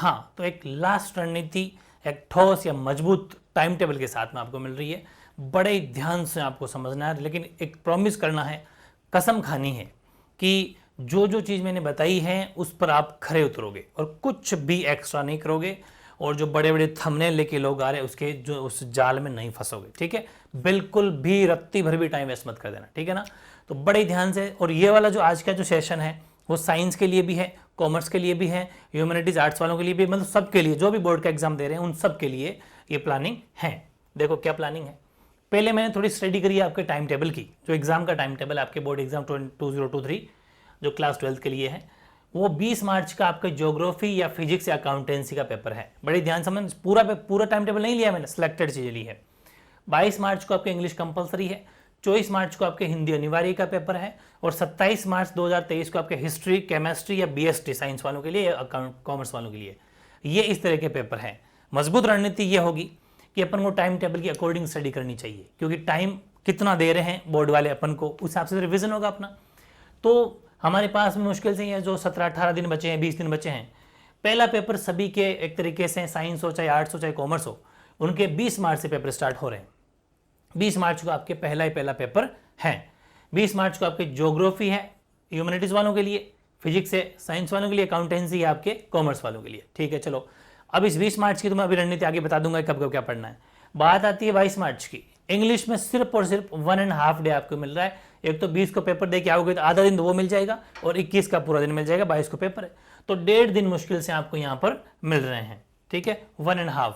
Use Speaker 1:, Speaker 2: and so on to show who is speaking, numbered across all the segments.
Speaker 1: हाँ, तो एक लास्ट रणनीति एक ठोस या मजबूत टाइम टेबल के साथ में आपको मिल रही है। बड़े ध्यान से आपको समझना है, लेकिन एक प्रॉमिस करना है, कसम खानी है कि जो जो चीज़ मैंने बताई है उस पर आप खरे उतरोगे और कुछ भी एक्स्ट्रा नहीं करोगे, और जो बड़े बड़े थंबनेल लेके लोग आ रहे हैं उसके जो उस जाल में नहीं फंसोगे। ठीक है, बिल्कुल भी रत्ती भर भी टाइम वेस्ट मत कर देना। ठीक है ना, तो बड़े ध्यान से। और ये वाला जो आज का जो सेशन है वो साइंस के लिए भी है, कॉमर्स के लिए भी है, ह्यूमैनिटीज आर्ट्स वालों के लिए भी, मतलब सबके लिए, जो भी बोर्ड का एग्जाम दे रहे हैं उन सब के लिए ये प्लानिंग है। देखो क्या प्लानिंग है। पहले मैंने थोड़ी स्टडी करी है आपके टाइम टेबल की, जो एग्जाम का टाइम टेबल आपके बोर्ड एग्जाम 2023 जो क्लास 12 के लिए है, वो 20 मार्च का आपका ज्योग्राफी या फिजिक्स या अकाउंटेंसी का पेपर है। बड़े ध्यान समझ, पूरा टाइम टेबल नहीं लिया मैंने, सिलेक्टेड चीजें ली है। 22 मार्च को आपके इंग्लिश कंपलसरी है, 24 मार्च को आपके हिंदी अनिवार्य का पेपर है, और 27 मार्च 2023 को आपके हिस्ट्री, केमिस्ट्री या बीएसटी साइंस वालों के लिए या कॉमर्स वालों के लिए ये इस तरह के पेपर हैं। मजबूत रणनीति ये होगी कि अपन को टाइम टेबल की अकॉर्डिंग स्टडी करनी चाहिए, क्योंकि टाइम कितना दे रहे हैं बोर्ड वाले अपन को, उस हिसाब से रिविजन होगा अपना। तो हमारे पास में मुश्किल से ये जो 17-18 दिन बचे हैं, 20 दिन बचे हैं, पहला पेपर सभी के एक तरीके से, साइंस हो चाहे आर्ट्स हो चाहे कॉमर्स हो, उनके 20 मार्च से पेपर स्टार्ट हो रहे हैं। 20 मार्च को आपके पहला पेपर है। 20 मार्च को आपके ज्योग्राफी है ह्यूमैनिटीज वालों के लिए, फिजिक्स है साइंस वालों के लिए, अकाउंटेंसी है आपके कॉमर्स वालों के लिए। ठीक है, चलो अब इस 20 मार्च की तो मैं अभी रणनीति आगे बता दूंगा कब कब क्या पढ़ना है। बात आती है 22 मार्च की। इंग्लिश में सिर्फ और सिर्फ 1.5 डे आपको मिल रहा है। एक तो 20 को पेपर दे के आओगे तो आधा दिन तो वो मिल जाएगा, और 21 का पूरा दिन मिल जाएगा, 22 को पेपर है, तो 1.5 दिन मुश्किल से आपको यहाँ पर मिल रहे हैं। ठीक है, 1.5,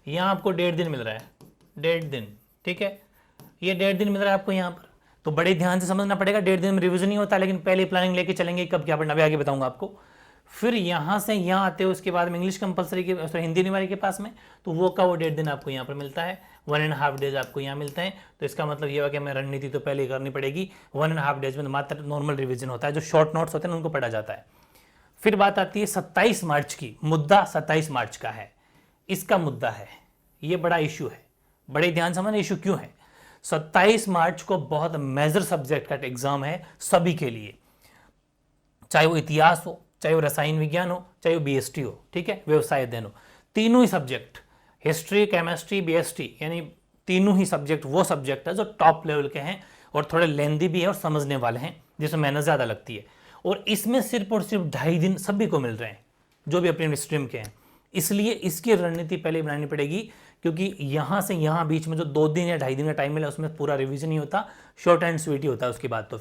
Speaker 1: यहाँ आपको 1.5 दिन मिल रहा है, 1.5 दिन। ठीक है, ये 1.5 दिन मिल रहा है आपको यहाँ पर, तो बड़े ध्यान से समझना पड़ेगा। 1.5 दिन में रिविजन नहीं होता, लेकिन पहले प्लानिंग लेके चलेंगे कब क्या पढ़ना, अभी आगे बताऊंगा आपको। फिर यहाँ से यहाँ आते हो, उसके बाद में इंग्लिश कंपलसरी के हिंदी निवारी के पास में, तो वो का वो 1.5 दिन आपको यहाँ पर मिलता है, 1.5 डेज आपको यहाँ मिलते हैं। तो इसका मतलब ये हुआ कि हमें रणनीति तो पहले ही करनी पड़ेगी। 1.5 डेज में मात्र नॉर्मल रिविजन होता है, जो शॉर्ट नोट्स होते हैं उनको पढ़ा जाता है। फिर बात आती है 27 मार्च की। मुद्दा 27 मार्च का है, इसका मुद्दा है, ये बड़ा इशू है, बड़े ध्यान समझना इशू क्यों है। 27 मार्च को बहुत मेजर सब्जेक्ट का एग्जाम है सभी के लिए, चाहे वो इतिहास हो, चाहे वो रसायन विज्ञान हो, चाहे वो बीएसटी हो, ठीक है, व्यवसाय अध्ययन हो, तीनों ही सब्जेक्ट, हिस्ट्री, केमिस्ट्री, बीएसटी, यानी तीनों ही सब्जेक्ट वो सब्जेक्ट है जो टॉप लेवल के हैं और थोड़े लेंदी भी है और समझने वाले हैं, जिसमें मेहनत ज़्यादा लगती है। और इसमें सिर्फ और सिर्फ 2.5 दिन सभी को मिल रहे हैं जो भी अपनी स्ट्रीम के हैं, इसलिए इसकी रणनीति पहले बनानी पड़ेगी, क्योंकि यहाँ से यहाँ बीच में जो 2 दिन या 2.5 दिन का टाइम मिला उसमें पूरा रिविजन ही होता, शॉर्ट एंड स्वीट ही होता है उसके बाद।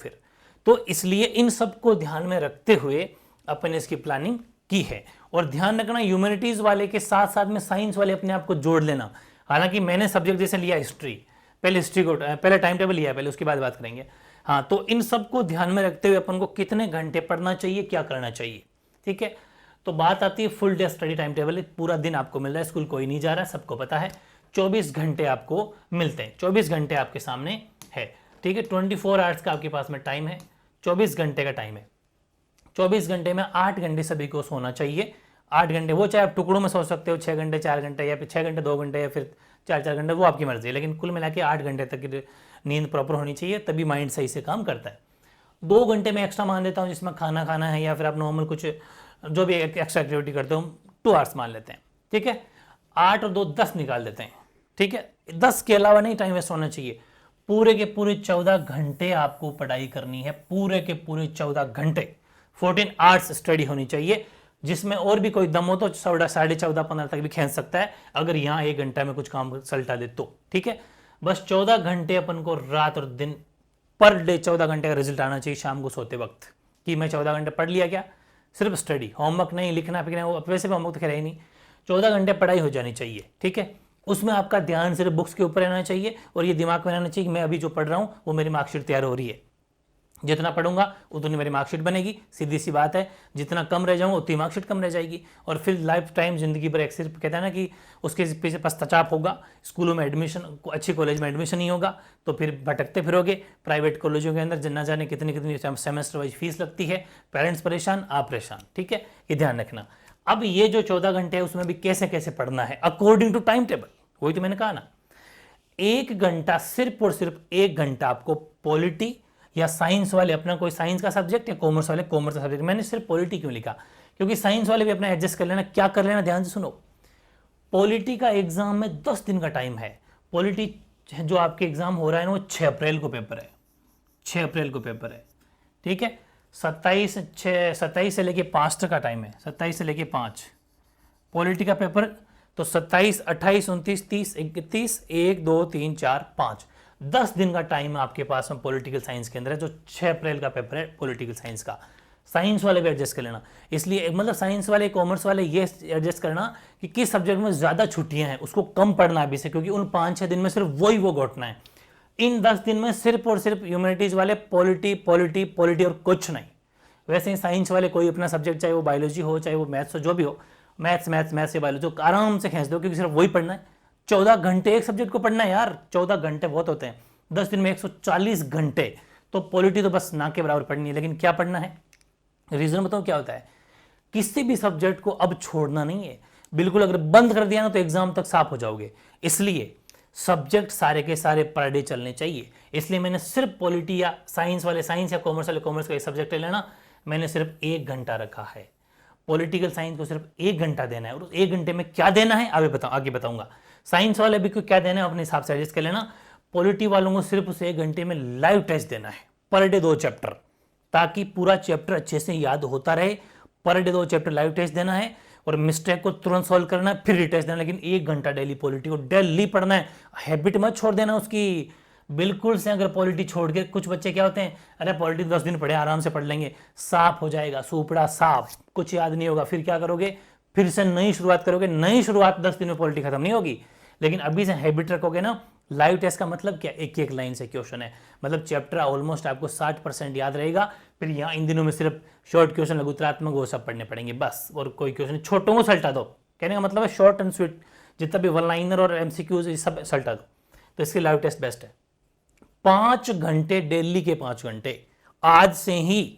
Speaker 1: तो इसलिए इन सबको ध्यान में रखते हुए अपन इसकी प्लानिंग की है। और ध्यान रखना, ह्यूमैनिटीज वाले के साथ साथ में साइंस वाले अपने आप को जोड़ लेना। हालांकि मैंने सब्जेक्ट जैसे लिया हिस्ट्री, पहले हिस्ट्री को पहले टाइम टेबल लिया है, पहले उसके बाद बात करेंगे। हाँ, तो इन सबको ध्यान में रखते हुए अपन को कितने घंटे पढ़ना चाहिए, क्या करना चाहिए, ठीक है। तो बात आती है full day study time table, पूरा दिन आपको मिल रहा है, स्कूल कोई नहीं जा रहा है, सबको पता है। 24 घंटे आपको मिलते हैं, 24 घंटे आपके सामने है, ठीक है। 24 आवर्स का आपके पास में टाइम है, 24 घंटे का टाइम है। 24 घंटे में 8 घंटे सभी को सोना चाहिए। 8 घंटे, वो चाहे आप टुकड़ों में सो सकते हो, 6 घंटे 4 घंटे, या फिर 6 घंटे 2 घंटे, या फिर 4 घंटे, वो आपकी मर्जी है, लेकिन कुल मिला के 8 घंटे तक की नींद प्रॉपर होनी चाहिए, तभी माइंड सही से काम करता है। 2 घंटे में एक्स्ट्रा मान देता हूँ, जिसमें खाना खाना है या फिर आप नॉर्मल कुछ जो भी एक्स्ट्रा एक्टिविटी करते हो, 2 आवर्स मान लेते हैं, ठीक है। 8 और 2 10 निकाल देते हैं, ठीक है। 10 के अलावा नहीं टाइम वेस्ट होना चाहिए। पूरे के पूरे 14 घंटे आपको पढ़ाई करनी है, पूरे के पूरे 14 घंटे, 14 आवर्स स्टडी होनी चाहिए, जिसमें और भी कोई दम हो तो 14:30-15 तक भी खींच सकता है, अगर यहाँ 1 घंटा में कुछ काम सल्टा दे तो, ठीक है। बस 14 घंटे अपन को रात और दिन पर डे 14 घंटे का रिजल्ट आना चाहिए शाम को सोते वक्त, कि मैं 14 घंटे पढ़ लिया, क्या सिर्फ स्टडी, होमवर्क नहीं, लिखना फिखना, वो वैसे भी होमवर्क तो खैर ही नहीं, 14 घंटे पढ़ाई हो जानी चाहिए, ठीक है। उसमें आपका ध्यान सिर्फ बुक्स के ऊपर रहना चाहिए, और ये दिमाग में रहना चाहिए कि मैं अभी जो पढ़ रहा हूँ वो मेरी मार्कशीट तैयार हो रही है, जितना पढ़ूंगा उतनी मेरी मार्कशीट बनेगी, सीधी सी बात है। जितना कम रह जाऊंगा उतनी मार्कशीट कम रह जाएगी, और फिर लाइफ टाइम जिंदगी भर एक सिर्फ कहता है ना कि उसके पीछे पश्चाताप होगा। स्कूलों में एडमिशन, अच्छी कॉलेज में एडमिशन नहीं होगा तो फिर भटकते फिरोगे, प्राइवेट कॉलेजों के अंदर न जाने कितनी कितनी सेमेस्टर वाइज फीस लगती है, पेरेंट्स परेशान, आप परेशान, ठीक है, ये ध्यान रखना। अब ये जो 14 घंटे है उसमें भी कैसे कैसे पढ़ना है अकॉर्डिंग टू टाइम टेबल, वही तो मैंने कहा ना। 1 घंटा, सिर्फ और सिर्फ 1 घंटा आपको पॉलिटी या साइंस वाले, अपना कोई साइंस का सब्जेक्ट या कॉमर्स वाले कॉमर्स का सब्जेक्ट, मैंने सिर्फ पॉलिटी क्यों लिखा, क्योंकि साइंस वाले भी अपना एडजस्ट कर लेना। क्या कर लेना, ध्यान से सुनो। पॉलिटी का एग्जाम में 10 दिन का टाइम है। पॉलिटी जो आपके एग्जाम हो रहा है ना, वो 6 अप्रैल को पेपर है, 6 अप्रैल को पेपर है, ठीक है। 27 से लेके 5 तक का टाइम है, 27 से लेके 5 पॉलिटी का पेपर। तो 27, 28, 29, 30, 31, 1, 2, 3, 4, 5, 10 दिन का टाइम है आपके पास में पॉलिटिकल साइंस के अंदर है, जो 6 अप्रैल का पेपर है पॉलिटिकल साइंस का। साइंस वाले भी एडजस्ट कर लेना। इसलिए मतलब साइंस वाले, कॉमर्स वाले ये एडजस्ट करना कि किस सब्जेक्ट में ज़्यादा छुट्टियां हैं, उसको कम पढ़ना है अभी से, क्योंकि उन 5-6 दिन में सिर्फ वही वो घोटना है। इन 10 दिन में सिर्फ और सिर्फ ह्यूमैनिटीज वाले पॉलिटी पॉलिटी पॉलिटी और कुछ नहीं। वैसे ही साइंस वाले कोई अपना सब्जेक्ट, चाहे वो बायोलॉजी हो, चाहे वो मैथ्स हो, जो भी हो, मैथ्स या बायोलॉजी, तो आराम से खींच दो, क्योंकि सिर्फ वही पढ़ना है। 14 घंटे एक सब्जेक्ट को पढ़ना है यार, 14 घंटे बहुत होते हैं। 10 दिन में 140 घंटे। तो पॉलिटी तो बस ना के बराबर पढ़नी है, लेकिन क्या पढ़ना है, रीजन बताओ क्या होता है। किसी भी सब्जेक्ट को अब छोड़ना नहीं है बिल्कुल। अगर बंद कर दिया ना तो एग्जाम तक साफ हो जाओगे। इसलिए सब्जेक्ट सारे के सारे पर डे चलने चाहिए। इसलिए मैंने सिर्फ पॉलिटी या साइंस वाले साइंस या कॉमर्स वाले कॉमर्स का एक सब्जेक्ट ले लेना, मैंने सिर्फ 1 घंटा रखा है। पॉलिटिकल साइंस को सिर्फ 1 घंटा देना है, और उस 1 घंटे में क्या देना है आगे बताऊंगा। साइंस वाले भी को क्या देना है अपने हिसाब से एडजस्ट कर लेना। पॉलिटी वालों को सिर्फ उस 1 घंटे में लाइव टेस्ट देना है, पर डे 2 चैप्टर, ताकि पूरा चैप्टर अच्छे से याद होता रहे। Per day 2 chapter live test देना है, और मिस्टेक को तुरंत सॉल्व करना है, फिर रिटेस्ट देना। लेकिन 1 घंटा डेली पॉलिटी को डेली पढ़ना है। हैबिट मत छोड़ देना उसकी बिल्कुल से। अगर पॉलिटी छोड़ के, कुछ बच्चे क्या होते हैं, अरे पॉलिटी 10 दिन पढ़े, आराम से पढ़ लेंगे, साफ हो जाएगा, सूपड़ा साफ, कुछ याद नहीं होगा। फिर क्या करोगे, फिर से नई शुरुआत करोगे। नई शुरुआत 10 दिन में पॉलिटी खत्म नहीं होगी। लेकिन अभी से हैबिट रखोगे ना। लाइव टेस्ट का मतलब क्या, एक लाइन से क्वेश्चन है, मतलब चैप्टर ऑलमोस्ट आपको 60% याद रहेगा। फिर यहाँ इन दिनों में सिर्फ शॉर्ट क्वेश्चन, लघुतरात्मक, वो सब पढ़ने पड़ेंगे बस, और कोई क्वेश्चन छोटों को सल्टा दो। कहने का मतलब है शॉर्ट एंड स्वीट, जितना भी वन लाइनर और MCQs ये सब सल्टा दो। तो इसके लाइव टेस्ट बेस्ट है। 5 घंटे डेली के 5 घंटे आज से ही,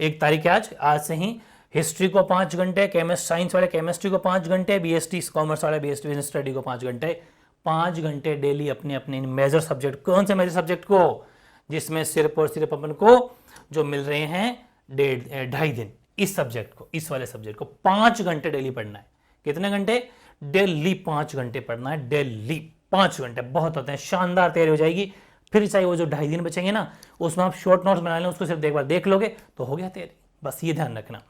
Speaker 1: 1 तारीख है आज से ही हिस्ट्री को 5 घंटे, साइंस वाले केमिस्ट्री को 5 घंटे, BST कॉमर्स वाले BST बिजनेस स्टडी को 5 घंटे। 5 घंटे डेली अपने अपने मेजर सब्जेक्ट। कौन से मेजर सब्जेक्ट को, जिसमें सिर्फ और सिर्फ अपन को जो मिल रहे हैं 2.5 दिन, इस सब्जेक्ट को, इस वाले सब्जेक्ट को 5 घंटे डेली पढ़ना है। कितने घंटे, डेली 5 घंटे पढ़ना है, डेली 5 घंटे। बहुत होते हैं, शानदार तैयारी हो जाएगी। फिर चाहे वो जो 2.5 दिन बचेंगे ना, उसमें आप शॉर्ट नोट्स बना लें, उसको सिर्फ एक बार देख लोगे तो हो गया तैयारी। बस ये ध्यान रखना।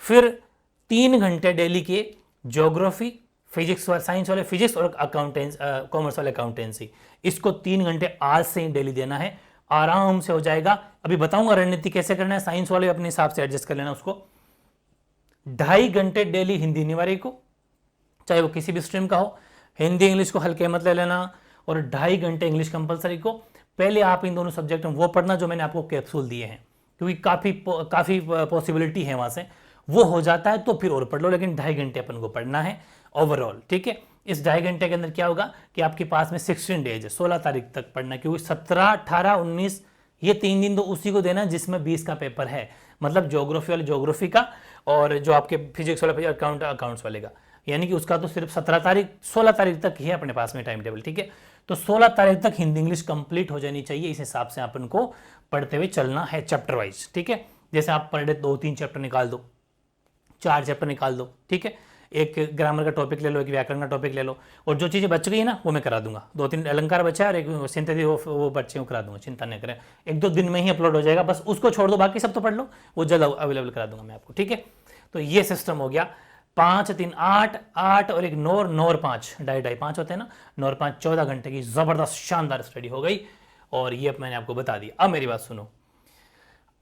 Speaker 1: फिर 3 घंटे डेली के ज्योग्राफी, फिजिक्स वाले, साइंस वाले फिजिक्स, और अकाउंटेंस कॉमर्स वाले अकाउंटेंसी, इसको 3 घंटे आज से ही डेली देना है। आराम से हो जाएगा। अभी बताऊंगा रणनीति कैसे करना है। साइंस वाले अपने हिसाब से एडजस्ट कर लेना उसको। 2.5 घंटे डेली हिंदी निवारी को, चाहे वो किसी भी स्ट्रीम का हो। हिंदी इंग्लिश को हल्के मत ले लेना, और 2.5 घंटे इंग्लिश कंपलसरी को। पहले आप इन दोनों सब्जेक्ट में वो पढ़ना जो मैंने आपको कैप्सूल दिए हैं, क्योंकि काफ़ी पॉसिबिलिटी है वहाँ से। वो हो जाता है तो फिर और पढ़ लो, लेकिन 2.5 घंटे अपन को पढ़ना है ओवरऑल, ठीक है। इस 2.5 घंटे के अंदर क्या होगा कि आपके पास में 16 डेज है, 16 तारीख तक पढ़ना है, क्योंकि 17, 18, 19 ये 3 दिन तो उसी को देना जिसमें 20 का पेपर है। मतलब ज्योग्राफी वाले ज्योग्राफी का, और जो आपके फिजिक्स वाले अकाउंट्स वाले का, यानी कि उसका तो सिर्फ 16 तारीख तक ही है अपने पास में टाइम टेबल, ठीक है। तो 16 तारीख तक हिंदी इंग्लिश कंप्लीट हो जानी चाहिए। इस हिसाब से अपन को पढ़ते हुए चलना है चैप्टर वाइज, ठीक है। जैसे आप पर डे 2-3 चैप्टर निकाल दो, 4 चैप्टर निकाल दो, ठीक है। एक ग्रामर का टॉपिक ले लो, एक व्याकरण का टॉपिक ले लो, और जो चीज़ें बच गई है ना वो मैं करा दूंगा। 2-3 अलंकार बचा है, और एक सिंथेटिक वो बच्चे को करा दूंगा, चिंता नहीं करें। 1-2 दिन में ही अपलोड हो जाएगा, बस उसको छोड़ दो, बाकी सब तो पढ़ लो, वो जल्द अवेलेबल करा दूंगा मैं आपको, ठीक है। तो ये सिस्टम हो गया। 5, 3, 8, 8 और एक 9 और 5, 2.5 5 होते हैं ना, 9 और 5 14 घंटे की ज़बरदस्त शानदार स्टडी हो गई। और ये मैंने आपको बता दिया। अब मेरी बात सुनो,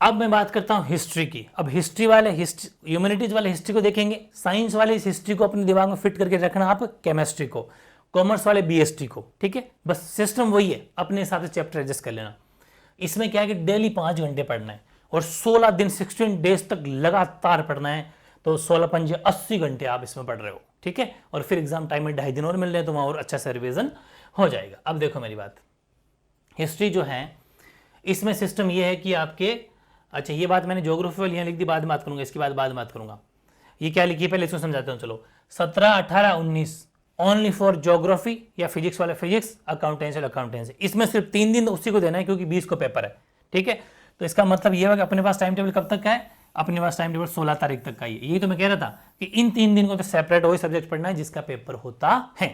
Speaker 1: अब मैं बात करता हूं हिस्ट्री की। अब हिस्ट्री वाले ह्यूमैनिटीज वाले हिस्ट्री को देखेंगे, साइंस वाले इस हिस्ट्री को अपने दिमाग में फिट करके रखना आप केमिस्ट्री को, कॉमर्स वाले BST को, ठीक है। बस सिस्टम वही है, अपने हिसाब से चैप्टर एडजस्ट कर लेना। इसमें क्या है कि डेली 5 घंटे पढ़ना है, और 16 दिन 16 डेज तक लगातार पढ़ना है। तो 16×5 80 घंटे आप इसमें पढ़ रहे हो, ठीक है। और फिर एग्जाम टाइम में 2.5 दिन और मिल रहे हैं, तो वहाँ और अच्छा सा रिविजन हो जाएगा। अब देखो मेरी बात, हिस्ट्री जो है इसमें सिस्टम ये है कि आपके, अच्छा ये बात मैंने ज्योग्राफी वाली यहाँ लिख दी, बाद में बात करूंगा, इसकी बाद में बात करूंगा। ये क्या लिखी है पहले इसको समझाता हूँ। चलो 17, 18, 19 ओनली फॉर ज्योग्राफी या फिजिक्स वाला फिजिक्स, अकाउंटेंसी वाला अकाउंटेंसी। इसमें सिर्फ 3 दिन उसी को देना है, क्योंकि 20 को पेपर है, ठीक है। तो इसका मतलब ये होगा कि अपने पास टाइम टेबल कब तक का है, अपने पास टाइम टेबल 16 तारीख तक का ही है। यही तो मैं कह रहा था कि इन 3 दिन को तो सेपरेट वही सब्जेक्ट पढ़ना है जिसका पेपर होता है।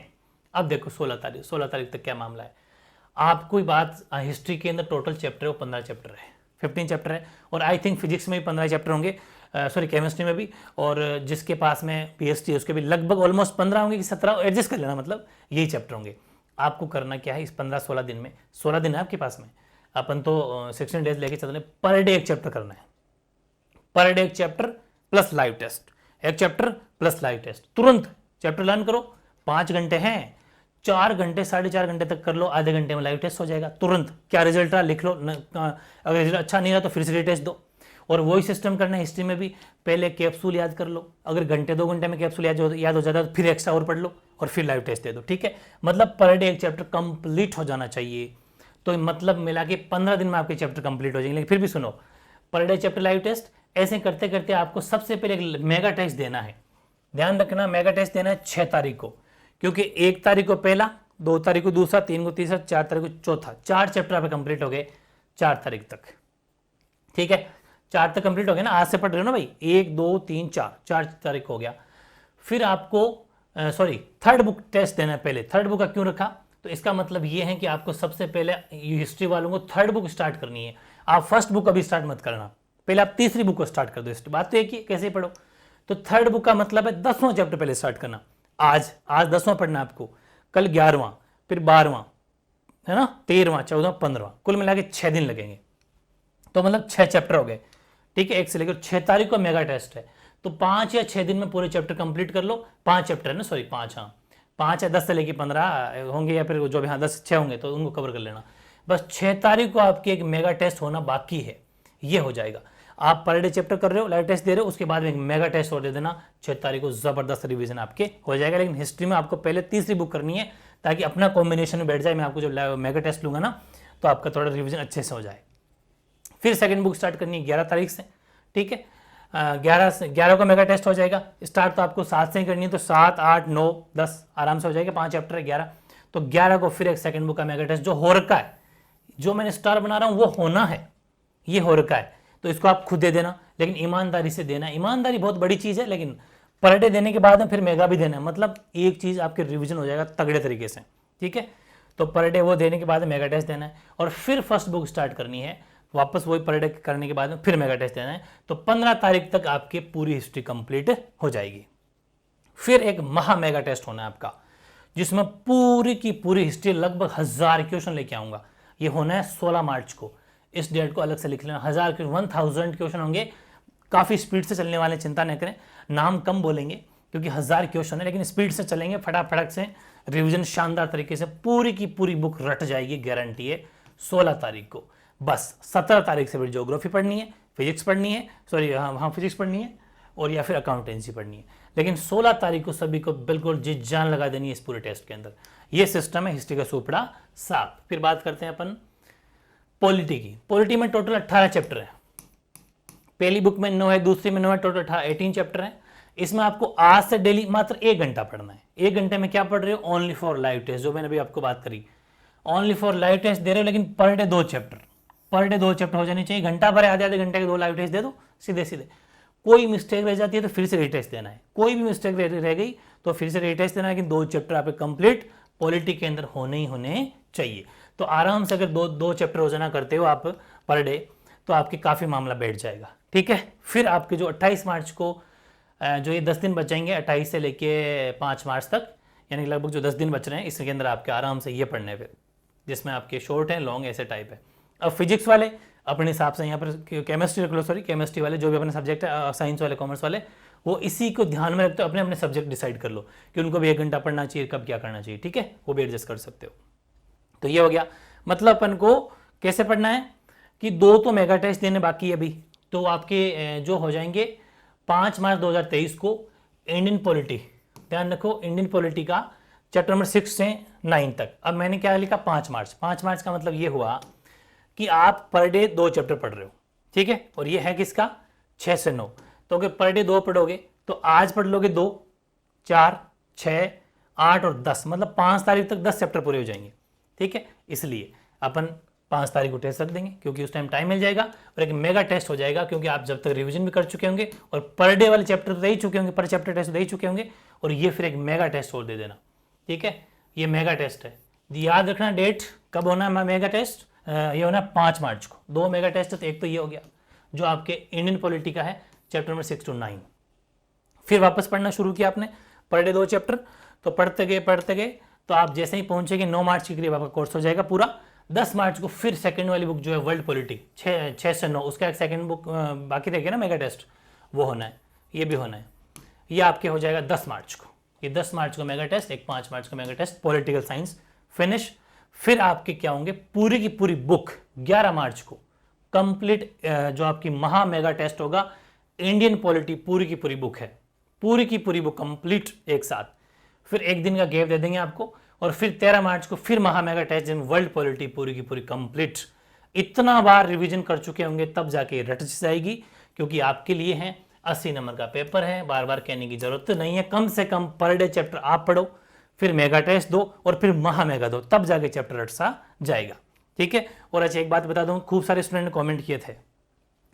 Speaker 1: अब देखो 16 तारीख तक क्या मामला है। आपको बात, हिस्ट्री के अंदर टोटल चैप्टर है वो 15 चैप्टर है, 15 चैप्टर है, और आई थिंक फिजिक्स में भी 15 चैप्टर होंगे, सॉरी केमिस्ट्री में भी, और जिसके पास में पीएचडी है उसके भी लगभग ऑलमोस्ट 15 होंगे कि 17, एडजस्ट कर लेना, मतलब यही चैप्टर होंगे। आपको करना क्या है इस 15-16 दिन में, 16 दिन है आपके पास में, अपन तो 16 डेज लेके चल रहे, पर डे एक चैप्टर करना है, पर डे एक चैप्टर प्लस लाइव टेस्ट, एक चैप्टर प्लस लाइव टेस्ट, तुरंत चैप्टर लर्न करो। 5 घंटे हैं, 4 घंटे 4.5 घंटे तक कर लो, आधे घंटे में लाइव टेस्ट हो जाएगा तुरंत। क्या रिजल्ट रहा लिख लो, अगर रिजल्ट अच्छा नहीं रहा तो फिर से टेस्ट दो। और वही सिस्टम करना है हिस्ट्री में भी, पहले कैप्सूल याद कर लो, अगर घंटे 2 घंटे में कैप्सूल याद हो जाता है तो फिर एक्स्ट्रा और पढ़ लो और फिर लाइव टेस्ट दे दो, ठीक है। मतलब पर डे एक चैप्टर कंप्लीट हो जाना चाहिए। तो मतलब मिला के 15 दिन में आपके चैप्टर कंप्लीट हो जाएंगे। लेकिन फिर भी सुनो, per day chapter live test, ऐसे करते करते आपको सबसे पहले एक मेगा टेस्ट देना है। ध्यान रखना, मेगा टेस्ट देना है 6 तारीख को, क्योंकि 1 तारीख को पहला, 2 तारीख को दूसरा, 3 को तीसरा, 4 तारीख को चौथा। 4 चैप्टर आपके कंप्लीट हो गए 4 तारीख तक, ठीक है। 4 तक कंप्लीट हो गया ना, आज से पढ़ रहे हो ना भाई, 1 2 3 4 तारीख हो गया। फिर आपको सॉरी थर्ड बुक टेस्ट देना है पहले। थर्ड बुक का क्यों रखा, तो इसका मतलब ये है कि आपको सबसे पहले हिस्ट्री वालों को थर्ड बुक स्टार्ट करनी है। आप फर्स्ट बुक अभी स्टार्ट मत करना, पहले आप तीसरी बुक को स्टार्ट कर दो। बात तो एक ही, कैसे पढ़ो। तो थर्ड बुक का मतलब है 10वां चैप्टर पहले स्टार्ट करना। आज 10वां पढ़ना है आपको, कल 11वां, फिर 12वां, है ना, 13वां, 14वां, 15वां, कुल मिला के 6 दिन लगेंगे। तो मतलब 6 चैप्टर हो गए, ठीक है। 1 से लेकर 6 तारीख को मेगा टेस्ट है, तो 5 या 6 दिन में पूरे चैप्टर कंप्लीट कर लो। 5 चैप्टर है ना, सॉरी 5, हाँ 5 या 10 से लेकर 15 होंगे, या फिर जो भी, हाँ 10 6 होंगे तो उनको कवर कर लेना। बस 6 तारीख को आपके एक मेगा टेस्ट होना बाकी है, ये हो जाएगा। आप पर डे चैप्टर कर रहे हो, लाइव टेस्ट दे रहे हो, उसके बाद में एक मेगा टेस्ट और दे देना। 6 तारीख को जबरदस्त रिवीजन आपके हो जाएगा। लेकिन हिस्ट्री में आपको पहले तीसरी बुक करनी है, ताकि अपना कॉम्बिनेशन में बैठ जाए। मैं आपको जब मेगा टेस्ट लूंगा ना, तो आपका थोड़ा रिवीजन अच्छे से हो जाए। फिर सेकंड बुक स्टार्ट करनी है 11 तारीख से, ठीक है। 11 को मेगा टेस्ट हो जाएगा। स्टार्ट तो आपको 7 से ही करनी है, तो 7 8 9 10 आराम से हो जाएगा। 5 चैप्टर है, 11, तो 11 को फिर एक सेकंड बुक का मेगा टेस्ट जो हो रखा है, जो मैंने स्टार बना रहा हूं वो होना है, ये हो रखा है, तो इसको आप खुद दे देना। लेकिन ईमानदारी से देना, ईमानदारी बहुत बड़ी चीज है। लेकिन पर डे देने के बाद में फिर मेगा भी देना है, मतलब एक चीज आपके रिवीजन हो जाएगा तगड़े तरीके से, ठीक है। तो पर डे वो देने के बाद मेगा टेस्ट देना है, और फिर फर्स्ट बुक स्टार्ट करनी है, वापस वही पर डे करने के बाद में फिर मेगा टेस्ट देना है। तो 15 तारीख तक आपकी पूरी हिस्ट्री कंप्लीट हो जाएगी। फिर एक महा मेगा टेस्ट होना है आपका, जिसमें पूरी की पूरी हिस्ट्री लगभग 1000 क्वेश्चन लेके आऊंगा। ये होना है 16 मार्च को। इस डेट को अलग से लिख लेना। 1000 क्वेश्चन होंगे, काफी स्पीड से चलने वाले, चिंता न करें। नाम कम बोलेंगे क्योंकि 1000 क्वेश्चन है, लेकिन स्पीड से चलेंगे, फटाफट से रिवीजन शानदार तरीके से, पूरी की पूरी बुक रट जाएगी, गारंटी है। 16 तारीख को बस 17 तारीख से फिर ज्योग्राफी पढ़नी है, फिजिक्स पढ़नी है, सॉरी हाँ फिजिक्स पढ़नी है, और या फिर अकाउंटेंसी पढ़नी है। लेकिन 16 तारीख को सभी को बिल्कुल जी जान लगा देनी है इस पूरे टेस्ट के अंदर। ये सिस्टम है हिस्ट्री का सुपड़ा साफ। फिर बात करते हैं अपन पॉलिटी की। पॉलिटी में टोटल 18 चैप्टर है। पहली बुक में 9 है, दूसरी में 9 है, टोटल 18 चैप्टर है। इसमें आपको आज से डेली मात्र 1 घंटा पढ़ना है। 1 घंटे में क्या पढ़ रहे हो, ओनली फॉर लाइव टेस्ट, जो मैंने अभी आपको बात करी, ओनली फॉर लाइव टेस्ट दे रहे हो। लेकिन per day 2 chapter, per day 2 chapter हो जाने चाहिए। घंटा भर आधे आधे घंटे के 2 लाइव टेस्ट दे दो सीधे सीधे। कोई मिस्टेक रह जाती है तो फिर से रीटेस्ट देना है, कोई भी मिस्टेक रह गई तो फिर से रीटेस्ट देना है। लेकिन 2 चैप्टर आपके कंप्लीट पॉलिटी के अंदर होने ही होने चाहिए। तो आराम से अगर दो चैप्टर रोजाना करते हो आप पर डे, तो आपके काफी मामला बैठ जाएगा, ठीक है। फिर आपके जो 28 मार्च को जो ये 10 दिन बच जाएंगे, 28 से लेके 5 मार्च तक, यानी लगभग जो 10 दिन बच रहे हैं, इसके अंदर आपके आराम से ये पढ़ने पे, जिसमें आपके शॉर्ट है, लॉन्ग, ऐसे टाइप है। अब फिजिक्स वाले अपने हिसाब से यहाँ पर केमिस्ट्री रख लो, सॉरी केमिस्ट्री वाले जो भी अपने सब्जेक्ट है, साइंस वाले, कॉमर्स वाले, वो इसी को ध्यान में रखते हो, अपने अपने सब्जेक्ट डिसाइड कर लो कि उनको भी 1 घंटा पढ़ना चाहिए, कब क्या करना चाहिए, ठीक है, वो भी एडजस्ट कर सकते हो। तो ये हो गया। मतलब अपन को कैसे पढ़ना है कि 2 तो मेगा टेस्ट देने बाकी है अभी, तो आपके जो हो जाएंगे 5 मार्च 2023 को इंडियन पॉलिटी, ध्यान रखो इंडियन पॉलिटी का चैप्टर नंबर 6 से 9 तक। अब मैंने क्या लिखा, 5 मार्च। 5 मार्च का मतलब ये हुआ कि आप पर डे 2 चैप्टर पढ़ रहे हो, ठीक है, और ये है किसका, 6 से 9। तो अगर पर डे 2 पढ़ोगे तो आज पढ़ लोगे 2, 4, 6, 8 और 10, मतलब 5 तारीख तक 10 चैप्टर पूरे हो जाएंगे, ठीक है। इसलिए अपन 5 तारीख को टेस्ट रख देंगे क्योंकि उस टाइम टाइम मिल जाएगा, और एक मेगा टेस्ट हो जाएगा क्योंकि आप जब तक रिवीजन भी कर चुके होंगे और पर डे वाले चैप्टर तो दे ही चुके होंगे, पर चैप्टर टेस्ट दे ही चुके होंगे, और ये फिर एक मेगा टेस्ट और दे देना। ठीक है, ये मेगा टेस्ट है। याद रखना डेट कब होना है मेगा टेस्ट, ये होना है 5 मार्च को। 2 मेगा टेस्ट है, तो एक तो ये हो गया जो आपके इंडियन पॉलिटी का है, चैप्टर नंबर 6 to 9। फिर वापस पढ़ना शुरू किया आपने, पर डे 2 चैप्टर, तो पढ़ते गए तो आप जैसे ही पहुंचेंगे 9 मार्च के करीब आपका कोर्स हो जाएगा पूरा। 10 मार्च को फिर सेकंड वाली बुक जो है वर्ल्ड पॉलिटी 6 से 9, उसका एक सेकंड बुक बाकी रह गया ना मेगा टेस्ट, वो होना है, ये भी होना है। ये आपके हो जाएगा 10 मार्च को, ये 10 मार्च को मेगा टेस्ट, एक 5 मार्च को mega test, political science finish. फिर आपके क्या होंगे, पूरी की पूरी बुक 11 मार्च को कंप्लीट, जो आपकी महा मेगा टेस्ट होगा, इंडियन पॉलिटी पूरी की पूरी बुक है, पूरी की पूरी बुक कंप्लीट एक साथ। फिर एक दिन का गैप दे देंगे आपको, और फिर 13 मार्च को फिर महा मेगा टेस्ट, जिन वर्ल्ड पॉलिटी पूरी की पूरी कंप्लीट। इतना बार रिवीजन कर चुके होंगे तब जाके रट जाएगी, क्योंकि आपके लिए है 80 नंबर का पेपर है, बार बार कहने की जरूरत नहीं है। कम से कम पर डे चैप्टर आप पढ़ो, फिर मेगा टेस्ट दो, और फिर महा मेगा दो, तब जाके चैप्टर रट सा जाएगा। ठीक है। और अच्छा एक बात बता दूं, खूब सारे स्टूडेंट ने कमेंट किए थे,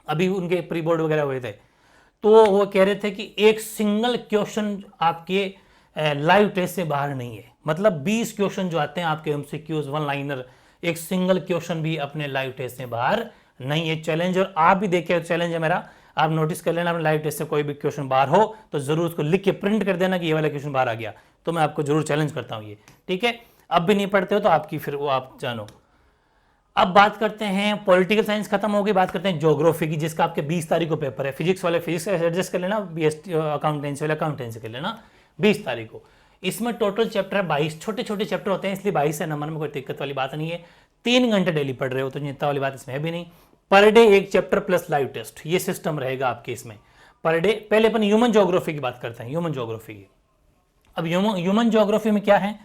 Speaker 1: अभी उनके प्री बोर्ड वगैरह हुए थे, तो वो कह रहे थे कि एक सिंगल क्वेश्चन आपके लाइव टेस्ट से बाहर नहीं है। मतलब 20 क्वेश्चन जो आते हैं आपके एमसीक्यूज वन लाइनर, एक सिंगल क्वेश्चन भी अपने लाइव टेस्ट से बाहर नहीं है। चैलेंज, और आप भी देखिए, चैलेंज है मेरा, आप नोटिस कर लेना, अपने लाइव टेस्ट से कोई भी क्वेश्चन बाहर हो तो जरूर उसको लिख के प्रिंट कर देना कि ये वाला क्वेश्चन बाहर आ गया, तो मैं आपको जरूर चैलेंज करता हूँ ये। ठीक है, अब भी नहीं पढ़ते हो तो आपकी फिर वो आप जानो। अब बात करते हैं, पॉलिटिकल साइंस खत्म हो गई, बात करते हैं ज्योग्राफी की, जिसका आपके 20 तारीख को पेपर है। फिजिक्स वाले फिजिक्स एडजस्ट कर लेना, बीएसटी अकाउंटेंसी वाले अकाउंटेंसी कर लेना 20 तारीख को। इसमें टोटल चैप्टर है 22, छोटे छोटे चैप्टर होते हैं, इसलिए 22 है नंबर में, कोई दिक्कत वाली बात नहीं है। 3 घंटे डेली पढ़ रहे हो तो चिंता वाली बात इसमें है भी नहीं। पर डे एक चैप्टर प्लस लाइव टेस्ट, ये सिस्टम रहेगा आपके इसमें पर डे। पहले अपन ह्यूमन ज्योग्राफी की बात करते हैं, ह्यूमन ज्योग्राफी की। अब ह्यूमन ज्योग्राफी में क्या है,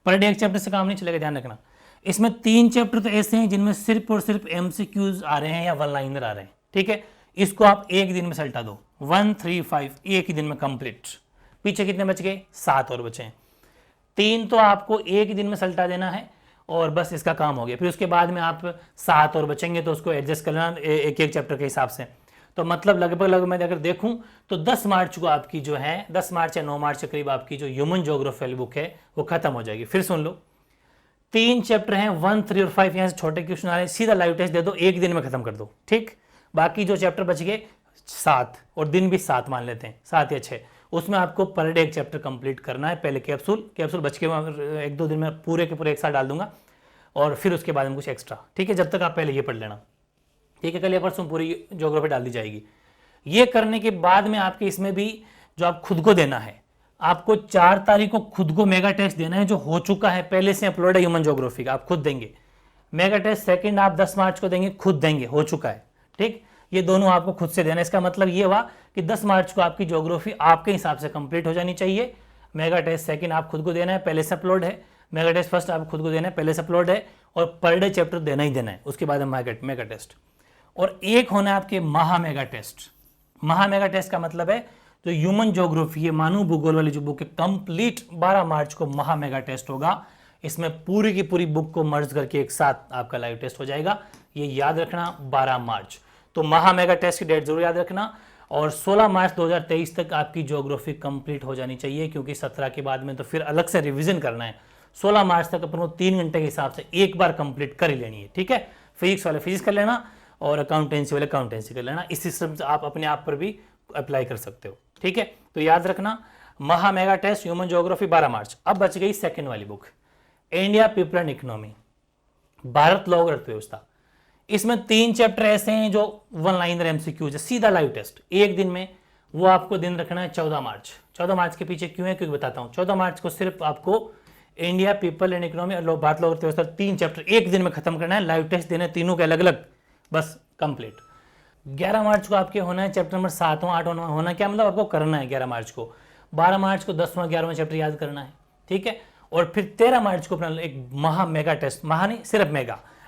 Speaker 1: पर डे एक चैप्टर से काम नहीं चलेगा, ध्यान रखना। इसमें 3 चैप्टर तो ऐसे हैं जिनमें सिर्फ और सिर्फ एमसीक्यूज आ रहे हैं या वन लाइनर आ रहे हैं। ठीक है, इसको आप एक दिन में सल्टा दो, 1, 3, 5 एक ही दिन में कंप्लीट। पीछे कितने बच गए, 7 और बचे हैं। 3 तो आपको एक ही दिन में सल्टा देना है और बस इसका काम हो गया। फिर उसके बाद में आप 7 और बचेंगे तो उसको एडजस्ट करना एक एक चैप्टर के हिसाब से। तो मतलब लगभग मैं अगर देखूं तो 10 मार्च को आपकी जो है, 10 मार्च या 9 मार्च के करीब आपकी जो ह्यूमन ज्योग्राफी वाली बुक है वो खत्म हो जाएगी। फिर सुन लो, 3 चैप्टर हैं, 1, 3 और 5, यहाँ से छोटे क्वेश्चन आ रहे हैं, सीधा लाइव टेस्ट दे दो, एक दिन में खत्म कर दो। ठीक, बाकी जो चैप्टर बच गए 7, और दिन भी 7 मान लेते हैं, 7 या 6, उसमें आपको पर डे एक चैप्टर कंप्लीट करना है। पहले कैप्सूल बच के 1-2 दिन में पूरे के पूरे एक साथ डाल दूंगा, और फिर उसके बाद में कुछ एक्स्ट्रा। ठीक है, जब तक आप पहले ये पढ़ लेना। ठीक है, कल या परसों पूरी ज्योग्राफी डाल दी जाएगी। ये करने के बाद में आपके इसमें भी जो आप खुद को देना है, आपको 4 तारीख को खुद को मेगा टेस्ट देना है, जो हो चुका है, पहले से अपलोड है ह्यूमन ज्योग्राफी का, आप खुद देंगे। मेगा टेस्ट सेकंड आप 10 मार्च को देंगे, खुद देंगे, हो चुका है। ठीक, ये दोनों आपको खुद से देना है। इसका मतलब ये हुआ कि 10 मार्च को आपकी ज्योग्राफी आपके हिसाब से कंप्लीट हो जानी चाहिए। मेगा टेस्ट सेकंड आप खुद को देना है, पहले से अपलोड है। मेगा टेस्ट फर्स्ट आप खुद को देना है, पहले से अपलोड है, और पर डे चैप्टर देना ही देना है। उसके बाद मेगा टेस्ट, और एक होना है आपके महा मेगा टेस्ट। महा मेगा टेस्ट का मतलब है जो ह्यूमन ज्योग्राफी है, मानव भूगोल वाली जो बुक है, कंप्लीट 12 मार्च को महा मेगा टेस्ट होगा। इसमें पूरी की पूरी बुक को मर्ज करके एक साथ आपका लाइव टेस्ट हो जाएगा। ये याद रखना, 12 मार्च। तो महा मेगा टेस्ट की डेट जरूर याद रखना। और 16 मार्च 2023 तक आपकी ज्योग्राफी कंप्लीट हो जानी चाहिए, क्योंकि 17 के बाद में तो फिर अलग से रिवीजन करना है। 16 मार्च तक अपन को 3 घंटे के हिसाब से एक बार कंप्लीट कर ही लेनी है। ठीक है, फिजिक्स वाले फिजिक्स कर लेना और अकाउंटेंसी वाले अकाउंटेंसी कर लेना। इस सिस्टम से आप अपने आप पर भी अप्लाई कर सकते हो। ठीक है, तो याद रखना, महा मेगा टेस्ट ह्यूमन ज्योग्राफी 12 मार्च। अब बच गई सेकंड वाली book, India people and economy, Bharat लोग अर्थव्यवस्था। इसमें 3 चैप्टर ऐसे हैं जो वन लाइनर एमसीक्यूज है, सीधा लाइव टेस्ट एक दिन में। वो आपको दिन रखना है 14 मार्च। 14 मार्च के पीछे क्यों है, क्योंकि बताता हूं। 14 मार्च को सिर्फ आपको इंडिया पीपल एंड इकोनॉमी और भारत लोग अर्थव्यवस्था 3 चैप्टर एक दिन में खत्म करना है, लाइव टेस्ट देना है तीनों के अलग अलग, बस कंप्लीट। 11 मार्च को आपके होना है चैप्टर नंबर 7वां 8वां होना, क्या मतलब आपको करना है 11 मार्च को। 12 मार्च को 10वां 11वां चैप्टर याद करना है। ठीक है, और फिर 13 मार्च को अपना एक महा मेगा टेस्ट, महा नहीं सिर्फ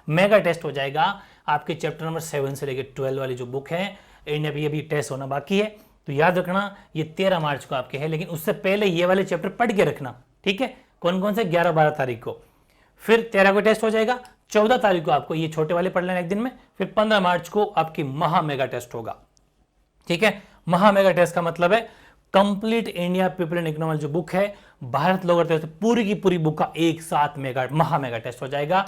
Speaker 1: मेगा टेस्ट हो जाएगा आपके चैप्टर नंबर 7 से लेकर 12 वाली जो बुक है। इंडिया भी अभी टेस्ट होना बाकी है, तो याद रखना ये 13 मार्च को आपके है, लेकिन उससे पहले ये वाले चैप्टर पढ़ के रखना। ठीक है, कौन कौन से, 11-12 तारीख को। फिर 13 को टेस्ट हो जाएगा, 14 तारीख को आपको ये छोटे वाले पढ़ लेना एक दिन में, फिर 15 मार्च को आपकी महा मेगा टेस्ट होगा। ठीक है, महा मेगा टेस्ट का मतलब है complete India people and economy जो बुक है, भारत लोअर टेस्ट, पूरी की पूरी बुक का एक साथ महा मेगा टेस्ट हो जाएगा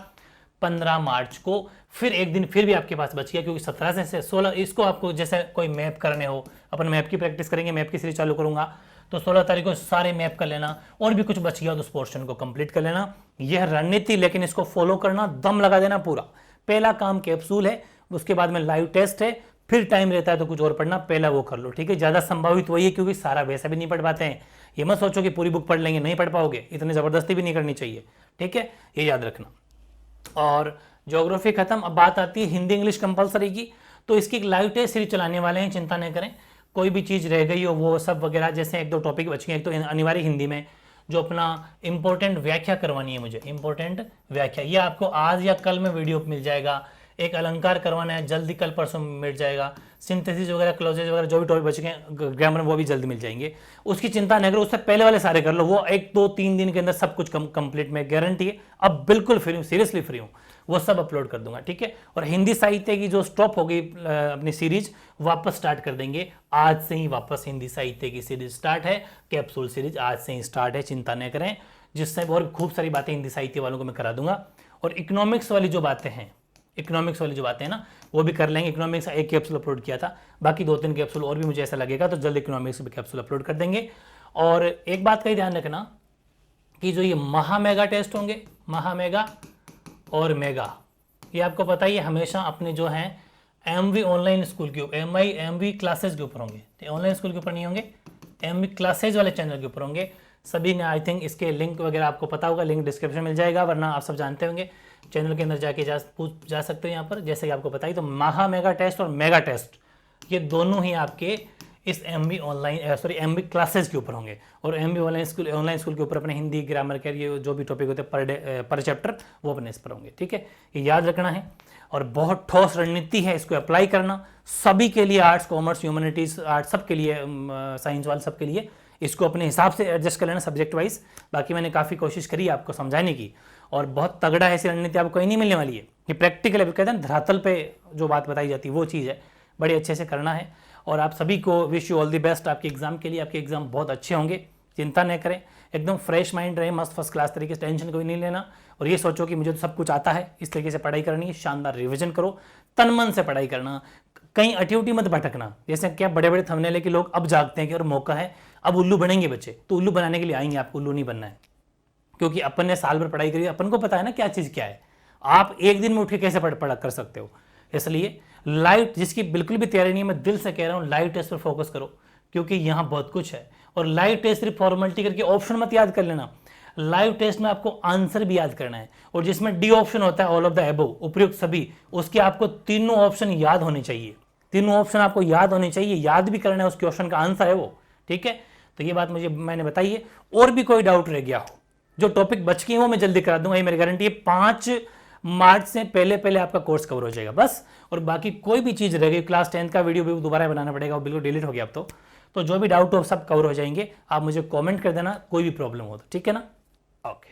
Speaker 1: 15 मार्च को। फिर एक दिन फिर भी आपके पास बच गया, क्योंकि 17 से 16 इसको आपको जैसे कोई मैप करने हो, अपन मैप की प्रैक्टिस करेंगे, मैप की सीरीज चालू करूंगा, तो 16 तारीख को सारे मैप कर लेना, और भी कुछ बच गया तो उस पोर्शन को कंप्लीट कर लेना। यह रणनीति, लेकिन इसको फॉलो करना, दम लगा देना पूरा। पहला काम कैप्सूल है, उसके बाद में लाइव टेस्ट है, फिर टाइम रहता है तो कुछ और पढ़ना, पहला वो कर लो। ठीक है, ज्यादा संभावित वही है, क्योंकि सारा वैसा भी नहीं पढ़ पाते हैं। ये मत सोचो कि पूरी बुक पढ़ लेंगे, नहीं पढ़ पाओगे, इतनी जबरदस्ती भी नहीं करनी चाहिए। ठीक है, ये याद रखना। और ज्योग्राफी खत्म, अब बात आती है हिंदी इंग्लिश कंपलसरी की। तो इसकी एक लाइव टेस्ट सीरीज चलाने वाले हैं, चिंता नहीं करें। कोई भी चीज़ रह गई हो वो सब वगैरह, जैसे एक दो टॉपिक बच गए, एक तो अनिवार्य हिंदी में जो अपना इंपॉर्टेंट व्याख्या करवानी है मुझे, इंपॉर्टेंट व्याख्या, ये आपको आज या कल में वीडियो मिल जाएगा। एक अलंकार करवाना है, जल्दी कल परसों मिल जाएगा। सिंथेसिस वगैरह, क्लोजेज वगैरह जो भी टॉपिक बच गए ग्रामर, वो भी जल्दी मिल जाएंगे, उसकी चिंता नहीं करो। उससे पहले वाले सारे कर लो, वो 1-2-3 दिन के अंदर सब कुछ कंप्लीट में गारंटी है। अब बिल्कुल फ्री हूँ, सीरियसली फ्री हूँ, वो सब अपलोड कर दूंगा। ठीक है, और हिंदी साहित्य की जो स्टॉप हो गई अपनी सीरीज, वापस स्टार्ट कर देंगे आज से ही। वापस हिंदी साहित्य की सीरीज स्टार्ट है, कैप्सूल सीरीज आज से ही स्टार्ट है, चिंता नहीं करें। जिससे और खूब सारी बातें हिंदी साहित्य वालों को मैं करा दूंगा। और इकोनॉमिक्स वाली जो बातें हैं, इकोनॉमिक्स वाली जो बातें हैं ना, वो भी कर लेंगे। इकोनॉमिक्स एक कैप्सूल अपलोड किया था, बाकी 2-3 कैप्सूल और भी मुझे ऐसा लगेगा तो जल्द इकोनॉमिक्स भी कैप्सूल अपलोड कर देंगे। और एक बात का ही ध्यान रखना कि जो ये महा मेगा टेस्ट होंगे, महा मेगा और मेगा, ये आपको पता ही है हमेशा अपने जो हैं एमवी ऑनलाइन स्कूल के ऊपर, एमवी क्लासेज के ऊपर होंगे। तो ऑनलाइन स्कूल के ऊपर नहीं होंगे, एमवी क्लासेज वाले चैनल के ऊपर होंगे। सभी ने आई थिंक इसके लिंक वगैरह आपको पता होगा, लिंक डिस्क्रिप्शन मिल जाएगा, वरना आप सब जानते होंगे, चैनल के अंदर जाके जा सकते हो यहाँ पर, जैसे कि आपको पता ही। तो महा मेगा टेस्ट और मेगा टेस्ट ये दोनों ही आपके इस एमवी ऑनलाइन एमवी क्लासेज के ऊपर होंगे। और एमवी ऑनलाइन स्कूल के ऊपर अपने हिंदी ग्रामर के ये जो भी टॉपिक होते हैं पर डे पर चैप्टर, वो अपने इस पर होंगे। ठीक है, ये याद रखना है। और बहुत ठोस रणनीति है, इसको अप्लाई करना सभी के लिए, आर्ट्स कॉमर्स ह्यूमैनिटीज आर्ट्स सब के लिए, साइंस वाले सब के लिए। इसको अपने हिसाब से एडजस्ट कर लेना सब्जेक्ट वाइज। बाकी मैंने काफ़ी कोशिश करी आपको समझाने की, और बहुत तगड़ा ऐसी रणनीति आपको कहीं नहीं मिलने वाली है। ये प्रैक्टिकल है, कहते हैं धरातल पे जो बात बताई जाती है वो चीज़ है, बड़े अच्छे से करना है। और आप सभी को wish you all the best आपके एग्जाम के लिए। आपके एग्जाम बहुत अच्छे होंगे, चिंता नहीं करें, एकदम फ्रेश माइंड रहे, मस्त फर्स्ट क्लास तरीके से, टेंशन कोई नहीं लेना। और ये सोचो कि मुझे तो सब कुछ आता है, इस तरीके से पढ़ाई करनी है, शानदार रिविजन करो, तन मन से पढ़ाई करना, कहीं अटी मत भटकना। जैसे क्या बड़े बड़े थंबनेल के लोग अब जागते हैं कि और मौका है, अब उल्लू बनेंगे बच्चे, तो उल्लू बनाने के लिए आएंगे, आपको उल्लू नहीं बनना है। क्योंकि अपन ने साल भर पढ़ाई करी, अपन को पता है ना क्या चीज़ क्या है। आप एक दिन में उठ के कैसे पढ़ा कर सकते हो। इसलिए लाइव, जिसकी बिल्कुल भी तैयारी नहीं है, मैं दिल से कह रहा हूँ लाइव टेस्ट पर फोकस करो, क्योंकि यहाँ बहुत कुछ है। और लाइव टेस्ट सिर्फ फॉर्मेलिटी करके ऑप्शन मत याद कर लेना, लाइव टेस्ट में आपको आंसर भी याद करना है। और जिसमें डी ऑप्शन होता है, ऑल ऑफ द अबव, उपयुक्त सभी, उसके आपको तीनों ऑप्शन याद होने चाहिए, तीनों ऑप्शन आपको याद होने चाहिए, याद भी करना है, उसके ऑप्शन का आंसर है वो। ठीक है, तो ये बात मैंने बताई है। और भी कोई डाउट रह गया हो, जो टॉपिक बच गए हैं वो मैं जल्दी करा दूंगा, ये मेरी गारंटी है। 5 मार्च से पहले आपका कोर्स कवर हो जाएगा बस। और बाकी कोई भी चीज़ रह गई, क्लास 10 का वीडियो भी दोबारा बनाना पड़ेगा, वो बिल्कुल डिलीट हो गया अब तो जो भी डाउट हो सब कवर हो जाएंगे। आप मुझे कमेंट कर देना कोई भी प्रॉब्लम हो तो, ठीक है ना। ओके।